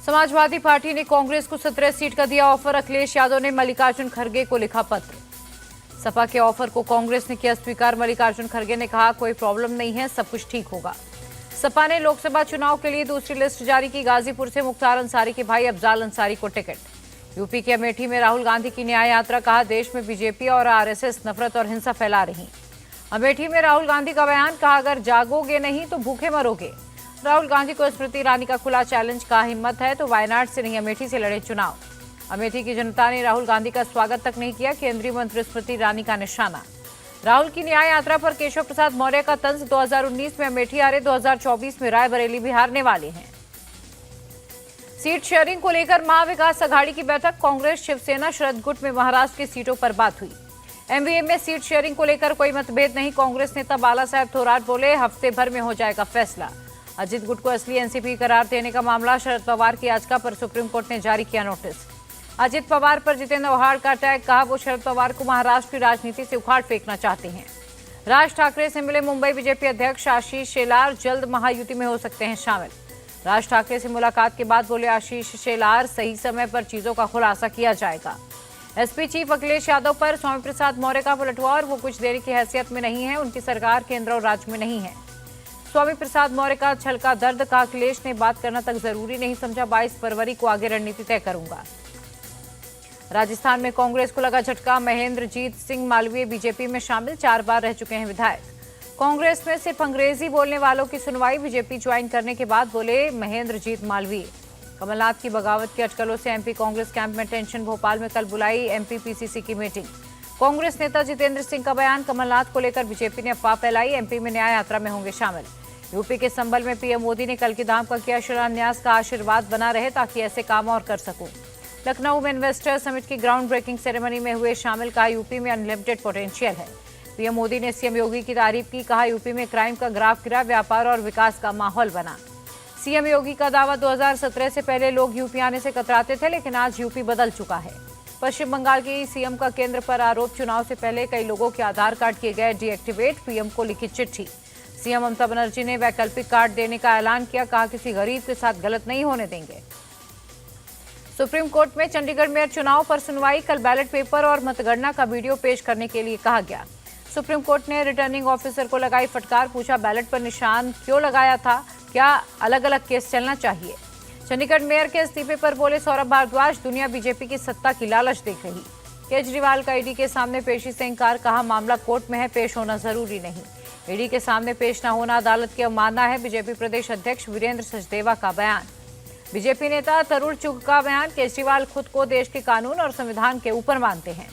Samajwadi party ने कांग्रेस को 17 seat का दिया ऑफर। अखिलेश यादव ने मल्लिकार्जुन खड़गे को लिखा पत्र। सपा के ऑफर को कांग्रेस ने किया स्वीकार। मल्लिकार्जुन खड़गे ने कहा, कोई प्रॉब्लम नहीं है, सब कुछ ठीक होगा। सपा ने लोकसभा चुनाव के लिए दूसरी लिस्ट जारी की। गाजीपुर से मुख्तार अंसारी के भाई अफजाल अंसारी को टिकट। यूपी के अमेठी में राहुल गांधी की न्याय यात्रा। कहा, देश में बीजेपी और आरएसएस नफरत और हिंसा फैला रही। अमेठी में राहुल गांधी का बयान। कहा, अगर जागोगे नहीं तो भूखे मरोगे। राहुल गांधी को स्मृति ईरानी का खुला चैलेंज। कहा, हिम्मत है तो वायनाड से नहीं अमेठी से लड़े चुनाव। अमेठी की जनता ने राहुल गांधी का स्वागत तक नहीं किया। केंद्रीय मंत्री स्मृति ईरानी का निशाना। राहुल की न्याय यात्रा पर केशव प्रसाद मौर्य का तंज। 2019 में अमेठी हारे, 2024 में रायबरेली भी हारने वाले हैं। सीट शेयरिंग को लेकर महाविकास अघाड़ी की बैठक। कांग्रेस, शिवसेना, शरद गुट में महाराष्ट्र की सीटों पर बात हुई। एमवीएम में सीट शेयरिंग को लेकर कोई मतभेद नहीं। कांग्रेस नेता बाला साहेब थोराट बोले, हफ्ते भर में हो जाएगा फैसला। अजित गुट को असली एनसीपी करार देने का मामला। शरद पवार की याचिका पर सुप्रीम कोर्ट ने जारी किया नोटिस। अजित पवार पर जितेंद्र आव्हाड का अटैक। कहा, वो शरद पवार को महाराष्ट्र की राजनीति से उखाड़ फेंकना चाहते हैं। राज ठाकरे से मिले मुंबई बीजेपी अध्यक्ष आशीष शेलार। जल्द महायुति में हो सकते हैं शामिल। राज ठाकरे से मुलाकात के बाद बोले आशीष शेलार, सही समय पर चीजों का खुलासा किया जाएगा। एसपी चीफ अखिलेश यादव पर स्वामी प्रसाद मौर्य का पलटवार। वो कुछ देने की हैसियत में नहीं है, उनकी सरकार केंद्र और राज्य में नहीं है। स्वामी प्रसाद मौर्य का छलका दर्द। का, अखिलेश ने बात करना तक जरूरी नहीं समझा। 22 फरवरी को आगे रणनीति तय करूंगा। राजस्थान में कांग्रेस को लगा झटका। महेंद्रजीत सिंह मालवीय बीजेपी में शामिल, 4 बार रह चुके हैं विधायक। कांग्रेस में सिर्फ अंग्रेजी बोलने वालों की सुनवाई। बीजेपी ज्वाइन करने के बाद बोले महेंद्रजीत मालवीय। कमलनाथ की बगावत की अटकलों से एमपी कांग्रेस कैंप में टेंशन। भोपाल में कल बुलाई एमपी पीसीसी की मीटिंग। कांग्रेस नेता जितेंद्र सिंह का बयान। कमलनाथ को लेकर बीजेपी ने अफवाह फैलाई। एमपी में न्याय यात्रा में होंगे शामिल। यूपी के संभल में पीएम मोदी ने कल की धाम का किया शिलान्यास। का, आशीर्वाद बना रहे ताकि ऐसे काम और कर सकूं। लखनऊ में इन्वेस्टर समिट की ग्राउंड ब्रेकिंग सेरेमनी में हुए शामिल। कहा, यूपी में अनलिमिटेड पोटेंशियल है। पीएम मोदी ने सीएम योगी की तारीफ की। कहा, यूपी में क्राइम का ग्राफ गिरा, व्यापार और विकास का माहौल बना। सीएम योगी का दावा, 2017 से पहले लोग यूपी आने से कतराते थे, लेकिन आज यूपी बदल चुका है। पश्चिम बंगाल की सीएम का केंद्र पर आरोप। चुनाव से पहले कई लोगों के आधार कार्ड किए गए डीएक्टिवेट। पीएम को लिखी चिट्ठी। सीएम ममता बनर्जी ने वैकल्पिक कार्ड देने का ऐलान किया। कहा, किसी गरीब के साथ गलत नहीं होने देंगे। सुप्रीम कोर्ट में चंडीगढ़ मेयर चुनाव पर सुनवाई। कल बैलेट पेपर और मतगणना का वीडियो पेश करने के लिए कहा गया। सुप्रीम कोर्ट ने रिटर्निंग ऑफिसर को लगाई फटकार। पूछा, बैलेट पर निशान क्यों लगाया था? क्या अलग अलग केस चलना चाहिए? चंडीगढ़ मेयर के इस्तीफे पर बोले सौरभ भारद्वाज, दुनिया बीजेपी की सत्ता की लालच देख रही। केजरीवाल का ईडी के सामने पेशी से इंकार। कहा, मामला कोर्ट में है, पेश होना जरूरी नहीं। ईडी के सामने पेश न होना अदालत की अवमानना है। बीजेपी प्रदेश अध्यक्ष वीरेंद्र सचदेवा का बयान। बीजेपी नेता तरुण चुग का बयान। केजरीवाल खुद को देश के कानून और संविधान के ऊपर मानते हैं।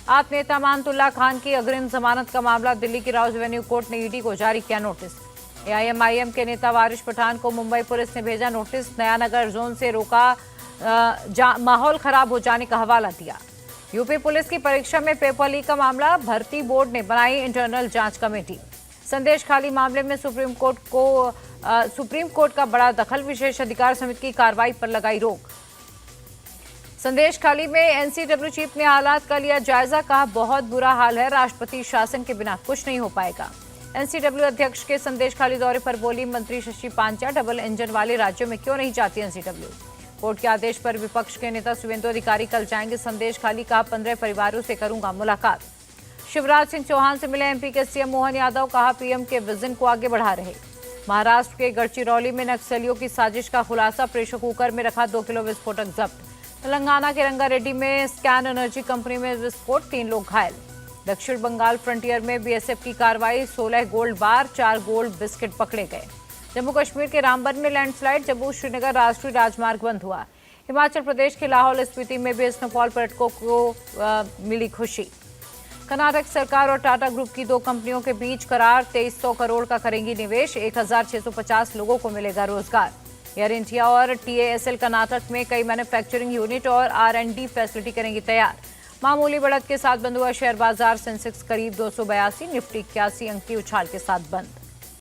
आप नेता अमानतुल्लाह खान की अग्रिम जमानत का मामला। दिल्ली की राउज एवेन्यू कोर्ट ने ईडी को जारी किया नोटिस। एआईएमआईएम के नेता वारिश पठान को मुंबई पुलिस ने भेजा नोटिस। नयानगर जोन से रोका, माहौल खराब हो जाने का हवाला दिया। यूपी पुलिस की परीक्षा में पेपर लीक का मामला। भर्ती बोर्ड ने बनाई इंटरनल जांच कमेटी। संदेश खाली मामले में सुप्रीम कोर्ट का बड़ा दखल। विशेष अधिकार समिति की कार्रवाई पर लगाई रोक। संदेश खाली में एनसीडब्ल्यू चीफ ने हालात का लिया जायजा। कहा, बहुत बुरा हाल है, राष्ट्रपति शासन के बिना कुछ नहीं हो पाएगा। एनसीडब्ल्यू अध्यक्ष के संदेश खाली दौरे पर बोली मंत्री शशि पांचा, डबल इंजन वाले राज्यों में क्यों नहीं जाती एनसीडब्ल्यू? कोर्ट के आदेश पर विपक्ष के नेता शुभेंदु अधिकारी कल जाएंगे संदेश खाली। कहा, 15 परिवारों से करूंगा मुलाकात। शिवराज सिंह चौहान से मिले एमपी के सीएम मोहन यादव। कहा, पीएम के विजन को आगे बढ़ा रहे। महाराष्ट्र के गढ़चिरौली में नक्सलियों की साजिश का खुलासा। प्रेशर कुकर में रखा 2 किलो विस्फोटक जब्त। तेलंगाना के रंगारेड्डी में स्कैन एनर्जी कंपनी में विस्फोट, 3 लोग घायल। दक्षिण बंगाल फ्रंटियर में बीएसएफ की कार्रवाई। 16 गोल्ड बार, 4 गोल्ड बिस्किट पकड़े गए। जम्मू कश्मीर के रामबन में लैंडस्लाइड। जम्मू श्रीनगर राष्ट्रीय राजमार्ग बंद हुआ। हिमाचल प्रदेश के लाहौल स्पीति में भी स्नोफॉल पर्यटकों को मिली खुशी। कर्नाटक सरकार और टाटा ग्रुप की 2 कंपनियों के बीच करार। 2300 करोड़ का करेंगी निवेश। 1650 लोगों को मिलेगा रोजगार। एयर इंडिया और टीएएसएल कर्नाटक में कई मैन्युफैक्चरिंग यूनिट और आर&डी फैसिलिटी करेंगी तैयार। मामूली बढ़त के साथ बंद हुआ शेयर बाजार। सेंसेक्स करीब 282, निफ्टी 81 अंक की उछाल के साथ बंद।